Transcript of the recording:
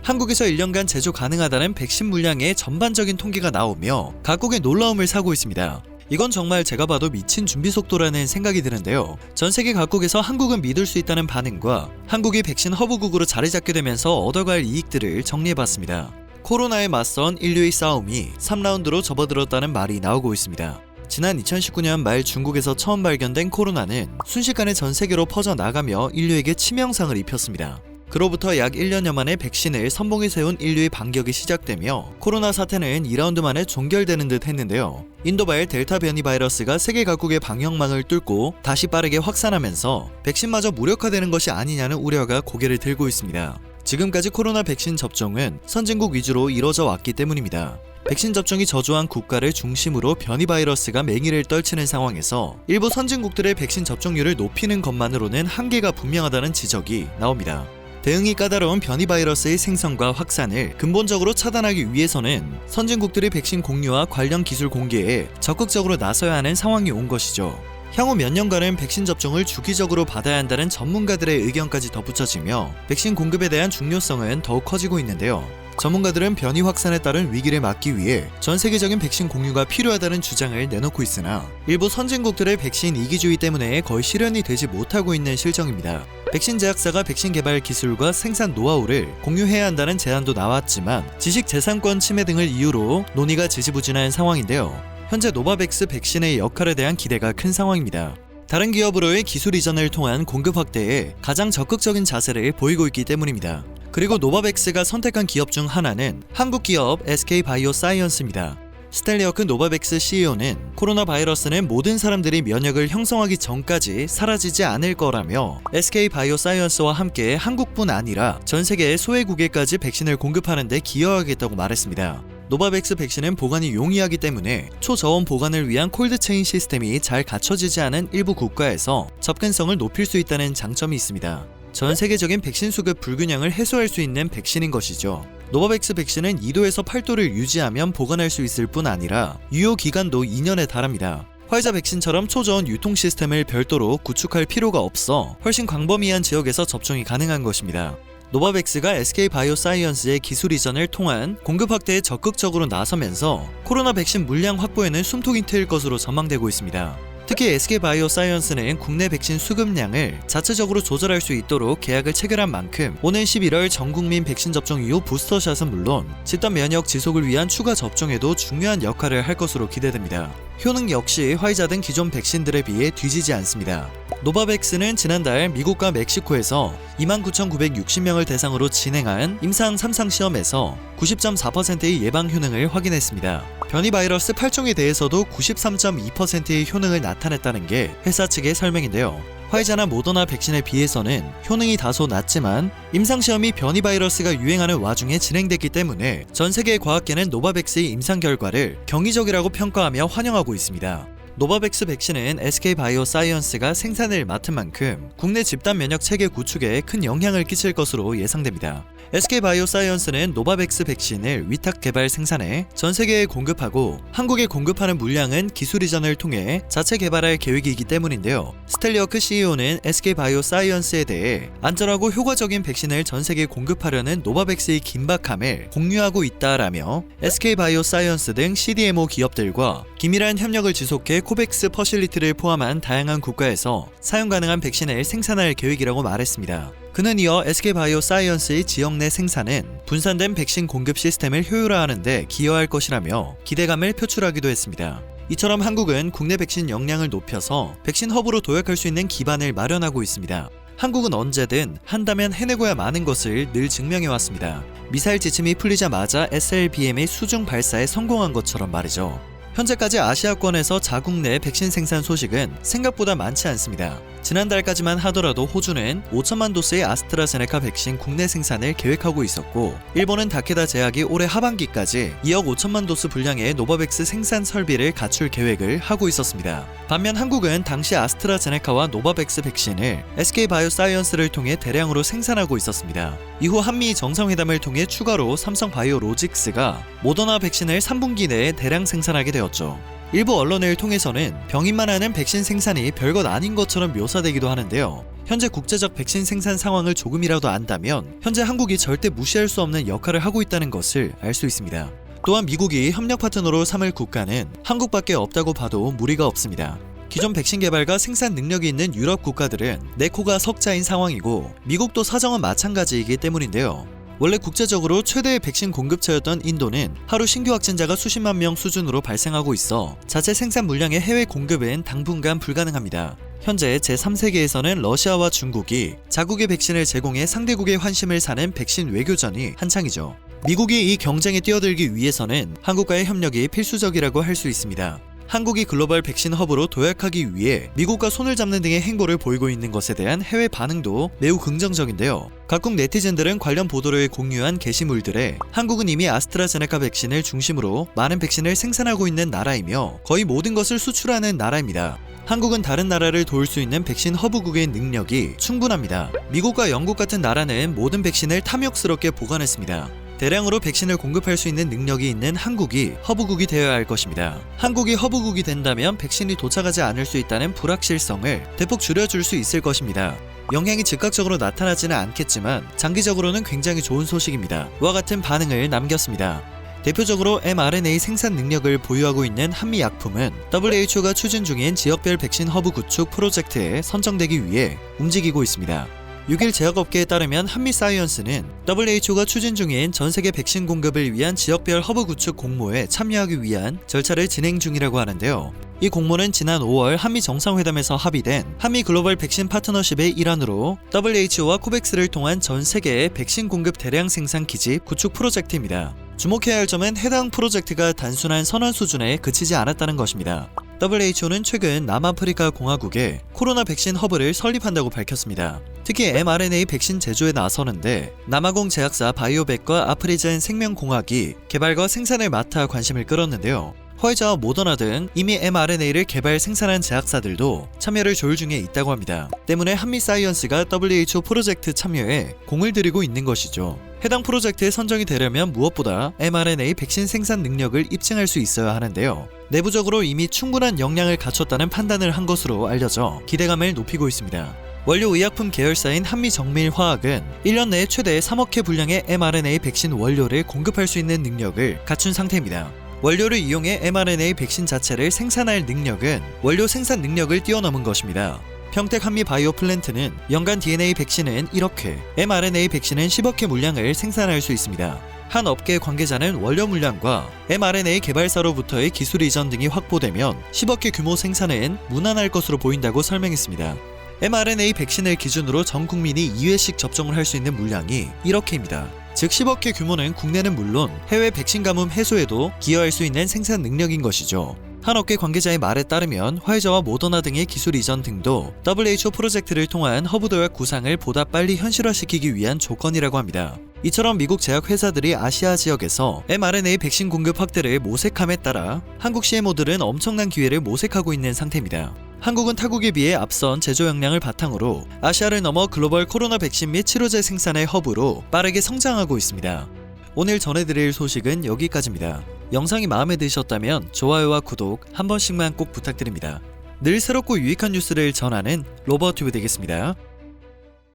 한국에서 1년간 제조 가능하다는 백신 물량의 전반적인 통계가 나오며 각국의 놀라움을 사고 있습니다. 이건 정말 제가 봐도 미친 준비 속도라는 생각이 드는데요. 전 세계 각국에서 한국은 믿을 수 있다는 반응과 한국이 백신 허브국으로 자리 잡게 되면서 얻어갈 이익들을 정리해봤습니다. 코로나에 맞선 인류의 싸움이 3라운드로 접어들었다는 말이 나오고 있습니다. 지난 2019년 말 중국에서 처음 발견된 코로나는 순식간에 전 세계로 퍼져나가며 인류에게 치명상을 입혔습니다. 그로부터 약 1년여 만에 백신을 선봉에 세운 인류의 반격이 시작되며 코로나 사태는 2라운드 만에 종결되는 듯 했는데요. 인도발 델타 변이 바이러스가 세계 각국의 방역망을 뚫고 다시 빠르게 확산하면서 백신마저 무력화되는 것이 아니냐는 우려가 고개를 들고 있습니다. 지금까지 코로나 백신 접종은 선진국 위주로 이뤄져 왔기 때문입니다. 백신 접종이 저조한 국가를 중심으로 변이 바이러스가 맹위를 떨치는 상황에서 일부 선진국들의 백신 접종률을 높이는 것만으로는 한계가 분명하다는 지적이 나옵니다. 대응이 까다로운 변이 바이러스의 생성과 확산을 근본적으로 차단하기 위해서는 선진국들의 백신 공유와 관련 기술 공개에 적극적으로 나서야 하는 상황이 온 것이죠. 향후 몇 년간은 백신 접종을 주기적으로 받아야 한다는 전문가들의 의견까지 덧붙여지며 백신 공급에 대한 중요성은 더욱 커지고 있는데요. 전문가들은 변이 확산에 따른 위기를 막기 위해 전 세계적인 백신 공유가 필요하다는 주장을 내놓고 있으나 일부 선진국들의 백신 이기주의 때문에 거의 실현이 되지 못하고 있는 실정입니다. 백신 제약사가 백신 개발 기술과 생산 노하우를 공유해야 한다는 제안도 나왔지만 지식재산권 침해 등을 이유로 논의가 지지부진한 상황인데요. 현재 노바백스 백신의 역할에 대한 기대가 큰 상황입니다. 다른 기업으로의 기술 이전을 통한 공급 확대에 가장 적극적인 자세를 보이고 있기 때문입니다. 그리고 노바백스가 선택한 기업 중 하나는 한국 기업 SK바이오사이언스입니다. 스텔리어크 노바백스 CEO는 코로나 바이러스는 모든 사람들이 면역을 형성하기 전까지 사라지지 않을 거라며 SK바이오사이언스와 함께 한국뿐 아니라 전 세계의 소외국에까지 백신을 공급하는 데 기여하겠다고 말했습니다. 노바백스 백신은 보관이 용이하기 때문에 초저온 보관을 위한 콜드체인 시스템이 잘 갖춰지지 않은 일부 국가에서 접근성을 높일 수 있다는 장점이 있습니다. 전 세계적인 백신 수급 불균형을 해소할 수 있는 백신인 것이죠. 노바백스 백신은 2도에서 8도를 유지하면 보관할 수 있을 뿐 아니라 유효 기간도 2년에 달합니다. 화이자 백신처럼 초저온 유통 시스템을 별도로 구축할 필요가 없어 훨씬 광범위한 지역에서 접종이 가능한 것입니다. 노바백스가 SK바이오사이언스의 기술 이전을 통한 공급 확대에 적극적으로 나서면서 코로나 백신 물량 확보에는 숨통이 트일 것으로 전망되고 있습니다. 특히 SK바이오사이언스는 국내 백신 수급량을 자체적으로 조절할 수 있도록 계약을 체결한 만큼 오는 11월 전국민 백신 접종 이후 부스터샷은 물론 집단 면역 지속을 위한 추가 접종에도 중요한 역할을 할 것으로 기대됩니다. 효능 역시 화이자 등 기존 백신들에 비해 뒤지지 않습니다. 노바백스는 지난달 미국과 멕시코에서 29,960명을 대상으로 진행한 임상 3상 시험에서 90.4%의 예방 효능을 확인했습니다. 변이 바이러스 8종에 대해서도 93.2%의 효능을 나타냈다는 게 회사 측의 설명인데요. 화이자나 모더나 백신에 비해서는 효능이 다소 낮지만 임상시험이 변이 바이러스가 유행하는 와중에 진행됐기 때문에 전 세계 과학계는 노바백스의 임상 결과를 경이적이라고 평가하며 환영하고 있습니다. 노바백스 백신은 SK바이오사이언스가 생산을 맡은 만큼 국내 집단 면역 체계 구축에 큰 영향을 끼칠 것으로 예상됩니다. SK바이오사이언스는 노바백스 백신을 위탁 개발 생산해 전 세계에 공급하고 한국에 공급하는 물량은 기술 이전을 통해 자체 개발할 계획이기 때문인데요. 스텔리어크 CEO는 SK바이오사이언스에 대해 안전하고 효과적인 백신을 전 세계에 공급하려는 노바백스의 긴박함을 공유하고 있다라며 SK바이오사이언스 등 CDMO 기업들과 긴밀한 협력을 지속해 코백스 퍼실리티를 포함한 다양한 국가에서 사용 가능한 백신을 생산할 계획이라고 말했습니다. 그는 이어 SK바이오사이언스의 지역 내 생산은 분산된 백신 공급 시스템을 효율화하는 데 기여할 것이라며 기대감을 표출하기도 했습니다. 이처럼 한국은 국내 백신 역량을 높여서 백신 허브로 도약할 수 있는 기반을 마련하고 있습니다. 한국은 언제든 한다면 해내고야 마는 것을 늘 증명해왔습니다. 미사일 지침이 풀리자마자 SLBM의 수중 발사에 성공한 것처럼 말이죠. 현재까지 아시아권에서 자국 내 백신 생산 소식은 생각보다 많지 않습니다. 지난달까지만 하더라도 호주는 5천만 도스의 아스트라제네카 백신 국내 생산을 계획하고 있었고 일본은 다케다 제약이 올해 하반기까지 2억 5천만 도스 분량의 노바백스 생산 설비를 갖출 계획을 하고 있었습니다. 반면 한국은 당시 아스트라제네카와 노바백스 백신을 SK바이오사이언스를 통해 대량으로 생산하고 있었습니다. 이후 한미 정상회담을 통해 추가로 삼성바이오로직스가 모더나 백신을 3분기 내에 대량 생산하게 되었죠. 일부 언론을 통해서는 병인만 하는 백신 생산이 별것 아닌 것처럼 묘사되기도 하는데요. 현재 국제적 백신 생산 상황을 조금이라도 안다면 현재 한국이 절대 무시할 수 없는 역할을 하고 있다는 것을 알 수 있습니다. 또한 미국이 협력 파트너로 삼을 국가는 한국밖에 없다고 봐도 무리가 없습니다. 기존 백신 개발과 생산 능력이 있는 유럽 국가들은 내 코가 석자인 상황이고 미국도 사정은 마찬가지이기 때문인데요. 원래 국제적으로 최대의 백신 공급처였던 인도는 하루 신규 확진자가 수십만 명 수준으로 발생하고 있어 자체 생산 물량의 해외 공급은 당분간 불가능합니다. 현재 제3세계에서는 러시아와 중국이 자국의 백신을 제공해 상대국의 환심을 사는 백신 외교전이 한창이죠. 미국이 이 경쟁에 뛰어들기 위해서는 한국과의 협력이 필수적이라고 할 수 있습니다. 한국이 글로벌 백신 허브로 도약하기 위해 미국과 손을 잡는 등의 행보를 보이고 있는 것에 대한 해외 반응도 매우 긍정적인데요. 각국 네티즌들은 관련 보도를 공유한 게시물들에 한국은 이미 아스트라제네카 백신을 중심으로 많은 백신을 생산하고 있는 나라이며 거의 모든 것을 수출하는 나라입니다. 한국은 다른 나라를 도울 수 있는 백신 허브국의 능력이 충분합니다. 미국과 영국 같은 나라는 모든 백신을 탐욕스럽게 보관했습니다. 대량으로 백신을 공급할 수 있는 능력이 있는 한국이 허브국이 되어야 할 것입니다. 한국이 허브국이 된다면 백신이 도착하지 않을 수 있다는 불확실성을 대폭 줄여줄 수 있을 것입니다. 영향이 즉각적으로 나타나지는 않겠지만 장기적으로는 굉장히 좋은 소식입니다. 와 같은 반응을 남겼습니다. 대표적으로 mRNA 생산 능력을 보유하고 있는 한미약품은 WHO가 추진 중인 지역별 백신 허브 구축 프로젝트에 선정되기 위해 움직이고 있습니다. 6일 제약업계에 따르면 한미사이언스는 WHO가 추진 중인 전세계 백신 공급을 위한 지역별 허브 구축 공모에 참여하기 위한 절차를 진행 중이라고 하는데요. 이 공모는 지난 5월 한미 정상회담에서 합의된 한미 글로벌 백신 파트너십의 일환으로 WHO와 코백스를 통한 전 세계의 백신 공급 대량 생산 기지 구축 프로젝트입니다. 주목해야 할 점은 해당 프로젝트가 단순한 선언 수준에 그치지 않았다는 것입니다. WHO는 최근 남아프리카 공화국에 코로나 백신 허브를 설립한다고 밝혔습니다. 특히 mRNA 백신 제조에 나서는데 남아공 제약사 바이오백과 아프리젠 생명공학이 개발과 생산을 맡아 관심을 끌었는데요. 화이자와 모더나 등 이미 mRNA를 개발 생산한 제약사들도 참여를 조율 중에 있다고 합니다. 때문에 한미사이언스가 WHO 프로젝트 참여에 공을 들이고 있는 것이죠. 해당 프로젝트에 선정이 되려면 무엇보다 mRNA 백신 생산 능력을 입증할 수 있어야 하는데요. 내부적으로 이미 충분한 역량을 갖췄다는 판단을 한 것으로 알려져 기대감을 높이고 있습니다. 원료 의약품 계열사인 한미정밀화학은 1년 내에 최대 3억 회 분량의 mRNA 백신 원료를 공급할 수 있는 능력을 갖춘 상태입니다. 원료를 이용해 mRNA 백신 자체를 생산할 능력은 원료 생산 능력을 뛰어넘은 것입니다. 평택 한미바이오 플랜트는 연간 DNA 백신은 1억 회, mRNA 백신은 10억 회 물량을 생산할 수 있습니다. 한 업계 관계자는 원료 물량과 mRNA 개발사로부터의 기술 이전 등이 확보되면 10억 회 규모 생산은 무난할 것으로 보인다고 설명했습니다. mRNA 백신을 기준으로 전 국민이 2회씩 접종을 할 수 있는 물량이 1억 회입니다. 즉 10억 회 규모는 국내는 물론 해외 백신 가뭄 해소에도 기여할 수 있는 생산 능력인 것이죠. 한 업계 관계자의 말에 따르면 화이자와 모더나 등의 기술 이전 등도 WHO 프로젝트를 통한 허브 도약 구상을 보다 빨리 현실화시키기 위한 조건이라고 합니다. 이처럼 미국 제약회사들이 아시아 지역에서 mRNA 백신 공급 확대를 모색함에 따라 한국 CMO들은 엄청난 기회를 모색하고 있는 상태입니다. 한국은 타국에 비해 앞선 제조 역량을 바탕으로 아시아를 넘어 글로벌 코로나 백신 및 치료제 생산의 허브로 빠르게 성장하고 있습니다. 오늘 전해드릴 소식은 여기까지입니다. 영상이 마음에 드셨다면 좋아요와 구독 한 번씩만 꼭 부탁드립니다. 늘 새롭고 유익한 뉴스를 전하는 로버튜브 되겠습니다.